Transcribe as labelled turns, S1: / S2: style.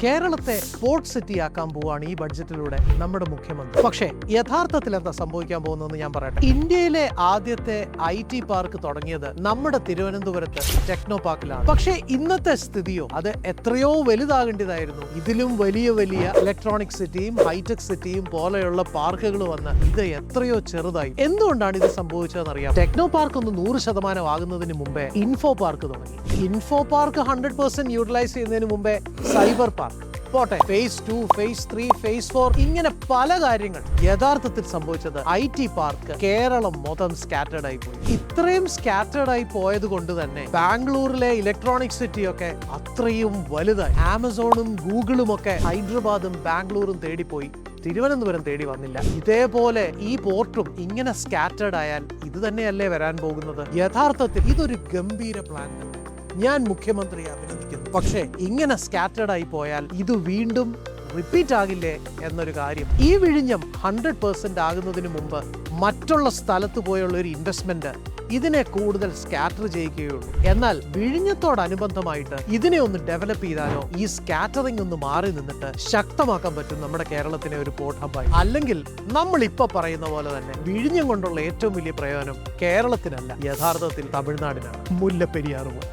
S1: കേരളത്തെ port city ആക്കാൻ പോവാണ് ഈ ബഡ്ജറ്റിലൂടെ നമ്മുടെ മുഖ്യമന്ത്രി. പക്ഷേ യഥാർത്ഥത്തിൽ എന്താ സംഭവിക്കാൻ പോകുന്നതെന്ന് ഞാൻ പറയട്ടെ. ഇന്ത്യയിലെ ആദ്യത്തെ IT പാർക്ക് തുടങ്ങിയത് നമ്മുടെ തിരുവനന്തപുരത്ത് ടെക്നോ പാർക്കിലാണ്. പക്ഷേ ഇന്നത്തെ സ്ഥിതിയോ അത് എത്രയോ വലുതാകേണ്ടതായിരുന്നു. ഇതിലും വലിയ വലിയ ഇലക്ട്രോണിക് സിറ്റിയും ഹൈടെക് സിറ്റിയും പോലെയുള്ള പാർക്കുകൾ വന്ന് ഇത് എത്രയോ ചെറുതായി. എന്തുകൊണ്ടാണ് ഇത് സംഭവിച്ചതെന്ന് അറിയാം. ടെക്നോ പാർക്ക് ഒന്ന് 100% ആകുന്നതിന് മുമ്പേ ഇൻഫോ പാർക്ക് തുടങ്ങി. ഇൻഫോ പാർക്ക് 100% യൂട്ടിലൈസ് ചെയ്യുന്നതിന് മുമ്പേ സൈബർ പാർക്ക് പോട്ടെ, phase 2, phase 3, phase 4 ഇങ്ങനെ പല കാര്യങ്ങൾ. യഥാർത്ഥത്തിൽ സംഭവിച്ചത് IT പാർക്ക് കേരളം മൊത്തം സ്കാറ്റേർഡ് ആയി പോയി. ഇത്രയും സ്കാറ്റേർഡ് ആയി പോയത് കൊണ്ട് തന്നെ ബാംഗ്ലൂരിലെ ഇലക്ട്രോണിക് സിറ്റി ഒക്കെ അത്രയും വലുതായി. ആമസോണും ഗൂഗിളും ഒക്കെ ഹൈദരാബാദും ബാംഗ്ലൂരും തേടിപ്പോയി, തിരുവനന്തപുരം തേടി വന്നില്ല. ഇതേപോലെ ഈ പോർട്ടും ഇങ്ങനെ സ്കാറ്റേർഡ് ആയാൽ ഇത് തന്നെയല്ലേ വരാൻ പോകുന്നത്. യഥാർത്ഥത്തിൽ ഇതൊരു ഗംഭീര പ്ലാൻ തന്നെ. ഞാൻ മുഖ്യമന്ത്രിയെ അഭിനന്ദിക്കുന്നു. പക്ഷേ ഇങ്ങനെ സ്കാറ്റേർഡ് ആയി പോയാൽ ഇത് വീണ്ടും റിപ്പീറ്റ് ആകില്ലേ എന്നൊരു കാര്യം. ഈ വിഴിഞ്ഞം 100% ആകുന്നതിന് മുമ്പ് മറ്റുള്ള സ്ഥലത്ത് പോയുള്ള ഒരു ഇൻവെസ്റ്റ്മെന്റ് ഇതിനെ കൂടുതൽ സ്കാറ്റർ ചെയ്യുകയുള്ളൂ. എന്നാൽ വിഴിഞ്ഞത്തോടനുബന്ധമായിട്ട് ഇതിനെ ഒന്ന് ഡെവലപ്പ് ചെയ്താലോ, ഈ സ്കാറ്ററിംഗ് ഒന്ന് മാറി നിന്നിട്ട് ശക്തമാക്കാൻ പറ്റും നമ്മുടെ കേരളത്തിനെ ഒരു പോർട്ട് ഹബ്ബായി. അല്ലെങ്കിൽ നമ്മൾ ഇപ്പൊ പറയുന്ന പോലെ തന്നെ വിഴിഞ്ഞം കൊണ്ടുള്ള ഏറ്റവും വലിയ പ്രയോജനം കേരളത്തിനല്ല, യഥാർത്ഥത്തിൽ തമിഴ്നാടിനാണ്. മുല്ലപ്പെരിയാർ പോലെ.